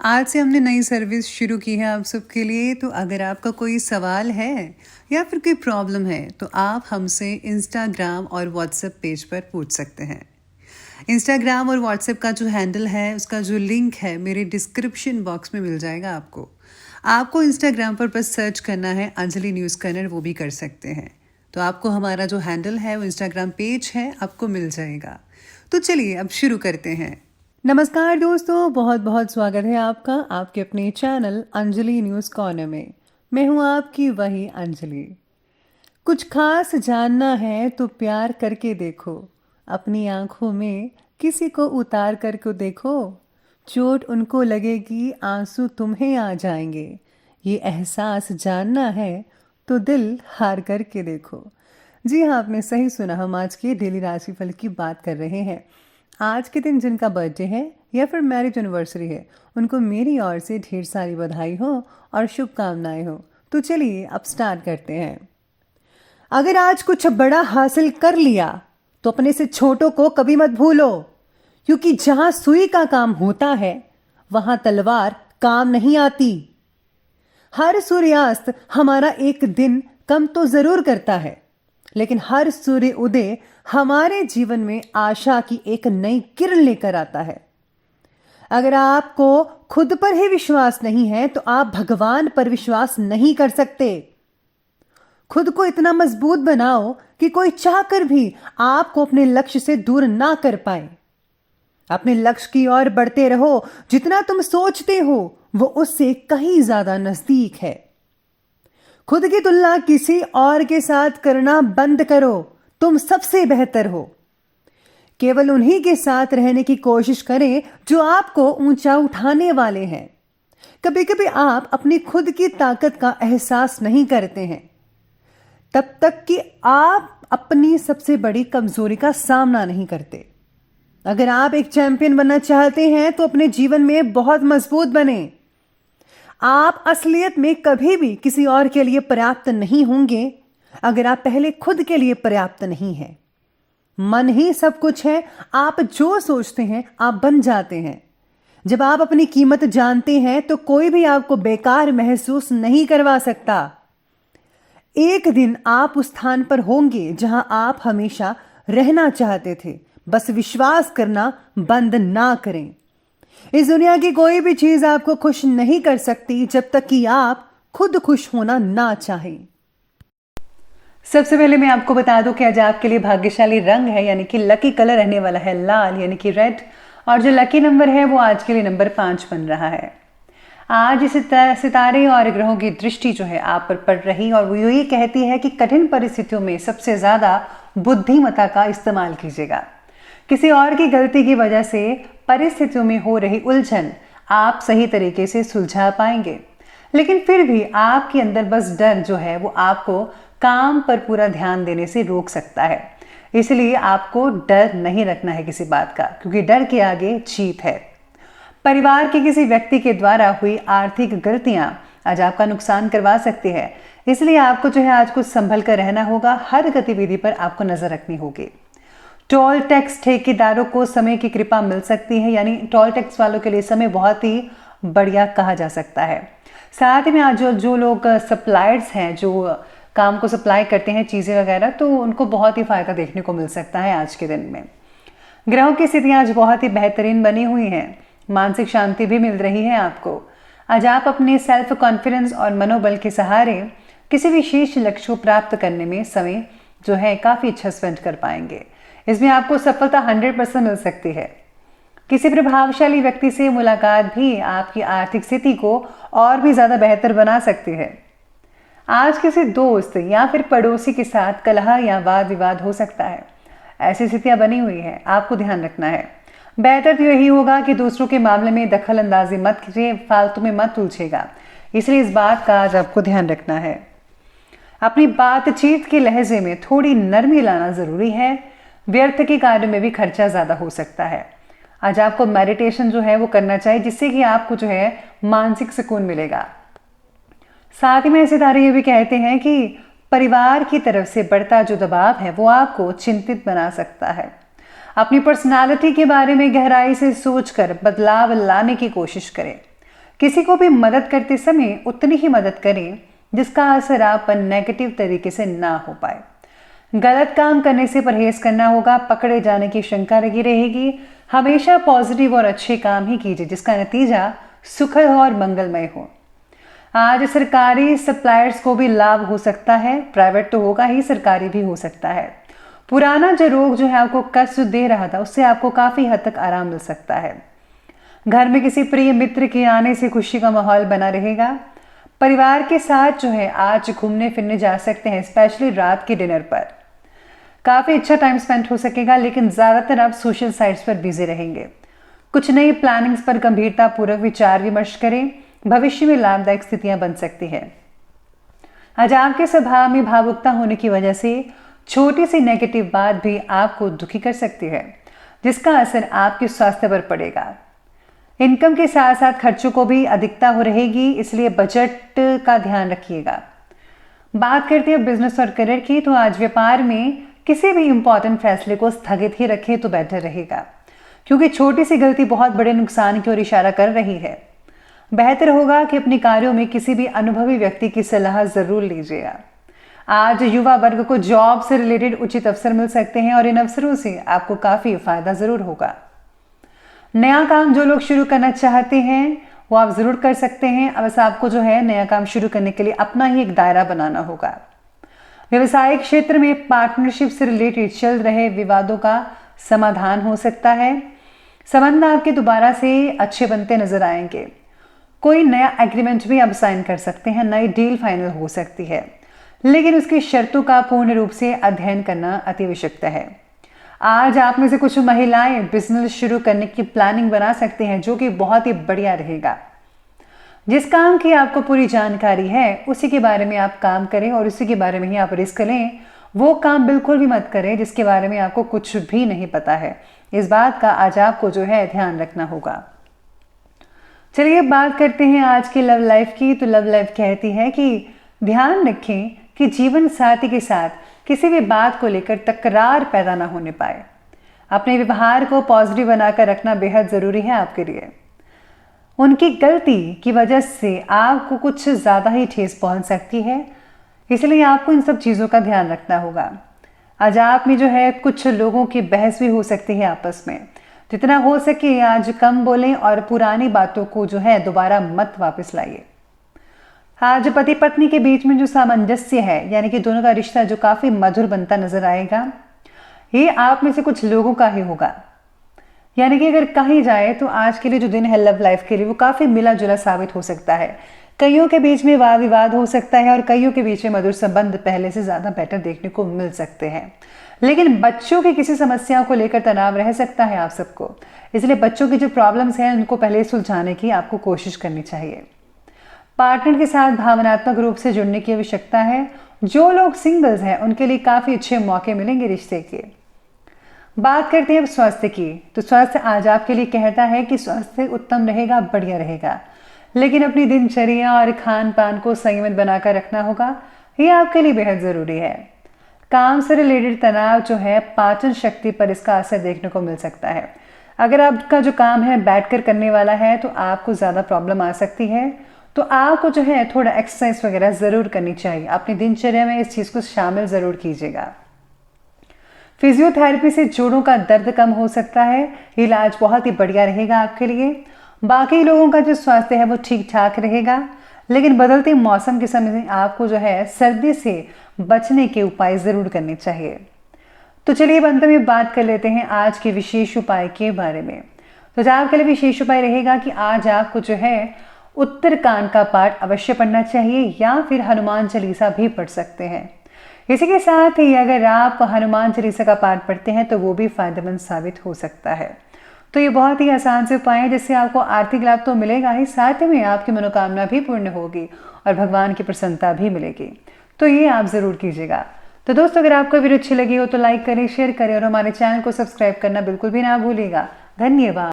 आज से हमने नई सर्विस शुरू की है आप सबके लिए। तो अगर आपका कोई सवाल है या फिर कोई प्रॉब्लम है तो आप हमसे इंस्टाग्राम और व्हाट्सएप पेज पर पूछ सकते हैं। इंस्टाग्राम और व्हाट्सएप का जो हैंडल है उसका जो लिंक है मेरे डिस्क्रिप्शन बॉक्स में मिल जाएगा आपको इंस्टाग्राम पर बस सर्च करना है अंजलि न्यूज़ कन्नड़, वो भी कर सकते हैं। तो आपको हमारा जो हैंडल है वो इंस्टाग्राम पेज है आपको मिल जाएगा। तो चलिए अब शुरू करते हैं। नमस्कार दोस्तों, बहुत बहुत स्वागत है आपका आपके अपने चैनल अंजलि न्यूज़ कॉर्नर में। मैं हूँ आपकी वही अंजलि। कुछ खास जानना है तो प्यार करके देखो, अपनी आंखों में किसी को उतार करके देखो, चोट उनको लगेगी आंसू तुम्हें आ जाएंगे। ये एहसास जानना है तो दिल हार करके देखो। जी हाँ, आपने सही सुना, हम आज के डेली राशिफल की बात कर रहे हैं। आज के दिन जिनका बर्थडे है या फिर मैरिज एनिवर्सरी है उनको मेरी ओर से ढेर सारी बधाई हो और शुभकामनाएं हो। तो चलिए अब स्टार्ट करते हैं। अगर आज कुछ बड़ा हासिल कर लिया तो अपने से छोटों को कभी मत भूलो, क्योंकि जहां सुई का काम होता है वहां तलवार काम नहीं आती। हर सूर्यास्त हमारा एक दिन कम तो जरूर करता है, लेकिन हर सूर्य उदय हमारे जीवन में आशा की एक नई किरण लेकर आता है। अगर आपको खुद पर ही विश्वास नहीं है तो आप भगवान पर विश्वास नहीं कर सकते। खुद को इतना मजबूत बनाओ कि कोई चाहकर भी आपको अपने लक्ष्य से दूर ना कर पाए। अपने लक्ष्य की ओर बढ़ते रहो, जितना तुम सोचते हो वो उससे कहीं ज्यादा नजदीक है। खुद की तुलना किसी और के साथ करना बंद करो, तुम सबसे बेहतर हो। केवल उन्हीं के साथ रहने की कोशिश करें जो आपको ऊंचा उठाने वाले हैं। कभी कभी आप अपनी खुद की ताकत का एहसास नहीं करते हैं तब तक कि आप अपनी सबसे बड़ी कमजोरी का सामना नहीं करते। अगर आप एक चैंपियन बनना चाहते हैं तो अपने जीवन में बहुत मजबूत बने। आप असलियत में कभी भी किसी और के लिए पर्याप्त नहीं होंगे अगर आप पहले खुद के लिए पर्याप्त नहीं हैं। मन ही सब कुछ है, आप जो सोचते हैं आप बन जाते हैं। जब आप अपनी कीमत जानते हैं तो कोई भी आपको बेकार महसूस नहीं करवा सकता। एक दिन आप उस स्थान पर होंगे जहां आप हमेशा रहना चाहते थे। बस विश्वास करना बंद ना करें। इस दुनिया की कोई भी चीज आपको खुश नहीं कर सकती जब तक कि आप खुद खुश होना ना चाहें। सबसे पहले मैं आपको बता दूं कि आज आपके लिए भाग्यशाली रंग है यानी कि लकी कलर रहने वाला है लाल यानी कि रेड, और जो लकी नंबर है वो आज के लिए नंबर 5 बन रहा है। आज सितारे और ग्रहों की दृष्टि जो है आप पर पड़ रही और वो यही कहती है कि कठिन परिस्थितियों में सबसे ज्यादा बुद्धिमत्ता का इस्तेमाल कीजिएगा। किसी और की गलती की वजह से परिस्थितियों में हो रही उलझन आप सही तरीके से सुलझा पाएंगे, लेकिन फिर भी आपके अंदर बस डर जो है वो आपको काम पर पूरा ध्यान देने से रोक सकता है। इसलिए आपको डर नहीं रखना है किसी बात का, क्योंकि डर के आगे जीत है। परिवार के किसी व्यक्ति के द्वारा हुई आर्थिक गलतियां आज आपका नुकसान करवा सकती है, इसलिए आपको जो है आज कुछ संभल कर रहना होगा। हर गतिविधि पर आपको नजर रखनी होगी। टोल टैक्स ठेकेदारों को समय की कृपा मिल सकती है, यानी टोल टैक्स वालों के लिए समय बहुत ही बढ़िया कहा जा सकता है। साथ ही में आज जो लोग सप्लायर्स हैं, जो काम को सप्लाई करते हैं चीज़ें वगैरह, तो उनको बहुत ही फायदा देखने को मिल सकता है आज के दिन में। ग्रहों की स्थितियां आज बहुत ही बेहतरीन बनी हुई हैं। मानसिक शांति भी मिल रही है आपको। आज आप अपने सेल्फ कॉन्फिडेंस और मनोबल के सहारे किसी विशेष लक्ष्य को प्राप्त करने में समय जो है काफ़ी अच्छा स्पेंड कर पाएंगे। इसमें आपको सफलता 100% मिल सकती है। किसी प्रभावशाली व्यक्ति से मुलाकात भी आपकी आर्थिक स्थिति को और भी ज़्यादा बेहतर बना सकती है। आज किसी दोस्त या फिर पड़ोसी के साथ कलह या वाद विवाद हो सकता है। ऐसी स्थितियां बनी हुई हैं, आपको ध्यान रखना है। बेहतर तो यही होगा कि दूसरों के मामले में दखल अंदाजी मत कीजिए, फालतू में मत उलझेगा। इसलिए इस बात का आज आपको ध्यान रखना है। अपनी बातचीत के लहजे में थोड़ी नरमी लाना जरूरी है। व्यर्थ के कार्य में भी खर्चा ज्यादा हो सकता है। आज आपको मेडिटेशन जो है वो करना चाहिए, जिससे कि आपको जो है मानसिक सुकून मिलेगा। साथ ही में सितारे ये भी कहते हैं कि परिवार की तरफ से बढ़ता जो दबाव है वो आपको चिंतित बना सकता है। अपनी पर्सनालिटी के बारे में गहराई से सोचकर बदलाव लाने की कोशिश करें। किसी को भी मदद करते समय उतनी ही मदद करें जिसका असर आप पर नेगेटिव तरीके से ना हो पाए। गलत काम करने से परहेज करना होगा, पकड़े जाने की शंका लगी रहेगी। हमेशा पॉजिटिव और अच्छे काम ही कीजिए जिसका नतीजा सुखद और मंगलमय हो। आज सरकारी सप्लायर्स को भी लाभ हो सकता है, प्राइवेट तो होगा ही, सरकारी भी हो सकता है। पुराना जो रोग जो है आपको कष्ट दे रहा था उससे आपको काफी हद तक आराम मिल सकता है। घर में किसी प्रिय मित्र के आने से खुशी का माहौल बना रहेगा। परिवार के साथ जो है आज घूमने फिरने जा सकते हैं, स्पेशली रात के डिनर पर। काफी अच्छा टाइम स्पेंड हो सकेगा, लेकिन ज्यादातर आप सोशल साइट्स पर बिजी रहेंगे। कुछ नई प्लानिंग्स पर गंभीरता पूर्वक विचार विमर्श करें, भविष्य में लाभदायक स्थितियां बन सकती है। आज आपके स्वभाव में भावुकता होने की वजह से छोटी सी नेगेटिव बात भी आपको दुखी कर सकती है, जिसका असर आपके स्वास्थ्य पर पड़ेगा। इनकम के साथ साथ खर्चों को भी अधिकता हो रहेगी, इसलिए बजट का ध्यान रखिएगा। बात करते हैं बिजनेस और करियर की, तो आज व्यापार में किसी भी इंपॉर्टेंट फैसले को स्थगित ही रखें तो बेहतर रहेगा, क्योंकि छोटी सी गलती बहुत बड़े नुकसान की ओर इशारा कर रही है। बेहतर होगा कि अपने कार्यों में किसी भी अनुभवी व्यक्ति की सलाह जरूर लीजिएगा। आज युवा वर्ग को जॉब से रिलेटेड उचित अवसर मिल सकते हैं और इन अवसरों से आपको काफी फायदा जरूर होगा। नया काम जो लोग शुरू करना चाहते हैं वो आप जरूर कर सकते हैं। अब बस आपको जो है नया काम शुरू करने के लिए अपना ही एक दायरा बनाना होगा। व्यवसायिक क्षेत्र में पार्टनरशिप से रिलेटेड चल रहे विवादों का समाधान हो सकता है। संबंध आपके दोबारा से अच्छे बनते नजर आएंगे। कोई नया एग्रीमेंट भी आप साइन कर सकते हैं, नई डील फाइनल हो सकती है, लेकिन उसकी शर्तों का पूर्ण रूप से अध्ययन करना अति आवश्यक है। आज आप में से कुछ महिलाएं बिजनेस शुरू करने की प्लानिंग बना सकते हैं, जो कि बहुत ही बढ़िया रहेगा। जिस काम की आपको पूरी जानकारी है उसी के बारे में आप काम करें और उसी के बारे में ही आप रिस्क लें। वो काम बिल्कुल भी मत करें जिसके बारे में आपको कुछ भी नहीं पता है। इस बात का आज आपको जो है ध्यान रखना होगा। चलिए बात करते हैं आज की लव लाइफ की। तो लव लाइफ कहती है कि ध्यान रखें कि जीवन साथी के साथ किसी भी बात को लेकर तकरार पैदा ना होने पाए। अपने व्यवहार को पॉजिटिव बनाकर रखना बेहद जरूरी है आपके लिए। उनकी गलती की वजह से आपको कुछ ज़्यादा ही ठेस पहुंच सकती है, इसलिए आपको इन सब चीज़ों का ध्यान रखना होगा। आज आप में जो है कुछ लोगों की बहस भी हो सकती है आपस में। जितना हो सके आज कम बोलें और पुरानी बातों को जो है दोबारा मत वापस लाइए। आज पति पत्नी के बीच में जो सामंजस्य है, यानी कि दोनों का रिश्ता जो काफ़ी मधुर बनता नजर आएगा, ये आप में से कुछ लोगों का ही होगा। यानी कि अगर कहीं जाए तो आज के लिए जो दिन है लव लाइफ के लिए वो काफ़ी मिला जुला साबित हो सकता है। कईयों के बीच में वाद विवाद हो सकता है और कईयों के बीच में मधुर संबंध पहले से ज़्यादा बेटर देखने को मिल सकते हैं। लेकिन बच्चों की किसी समस्या को लेकर तनाव रह सकता है आप सबको, इसलिए बच्चों की जो प्रॉब्लम्स हैं उनको पहले सुलझाने की आपको कोशिश करनी चाहिए। पार्टनर के साथ भावनात्मक रूप से जुड़ने की आवश्यकता है। जो लोग सिंगल्स हैं उनके लिए काफ़ी अच्छे मौके मिलेंगे रिश्ते के। बात करते हैं अब स्वास्थ्य की। तो स्वास्थ्य आज आपके लिए कहता है कि स्वास्थ्य उत्तम रहेगा, बढ़िया रहेगा, लेकिन अपनी दिनचर्या और खान पान को संयमित बनाकर रखना होगा। ये आपके लिए बेहद ज़रूरी है। काम से रिलेटेड तनाव जो है पाचन शक्ति पर इसका असर देखने को मिल सकता है। अगर आपका जो काम है बैठकर करने वाला है तो आपको ज़्यादा प्रॉब्लम आ सकती है, तो आपको जो है थोड़ा एक्सरसाइज वगैरह ज़रूर करनी चाहिए। अपनी दिनचर्या में इस चीज़ को शामिल ज़रूर कीजिएगा। फिजियोथेरेपी से जोड़ों का दर्द कम हो सकता है, इलाज बहुत ही बढ़िया रहेगा आपके लिए। बाकी लोगों का जो स्वास्थ्य है वो ठीक ठाक रहेगा, लेकिन बदलते मौसम के समय में आपको जो है सर्दी से बचने के उपाय ज़रूर करने चाहिए। तो चलिए अंत में बात कर लेते हैं आज के विशेष उपाय के बारे में। तो जो आपके लिए विशेष उपाय रहेगा कि आज आपको जो है उत्तरकांड का पाठ अवश्य पढ़ना चाहिए या फिर हनुमान चालीसा भी पढ़ सकते हैं। इसी के साथ ही अगर आप हनुमान चालीसा का पाठ पढ़ते हैं तो वो भी फायदेमंद साबित हो सकता है। तो ये बहुत ही आसान से उपाय है जिससे आपको आर्थिक लाभ तो मिलेगा ही, साथ में आपकी मनोकामना भी पूर्ण होगी और भगवान की प्रसन्नता भी मिलेगी। तो ये आप ज़रूर कीजिएगा। तो दोस्तों अगर आपको वीडियो अच्छी लगी हो तो लाइक करें, शेयर करें और हमारे चैनल को सब्सक्राइब करना बिल्कुल भी ना भूलिएगा। धन्यवाद।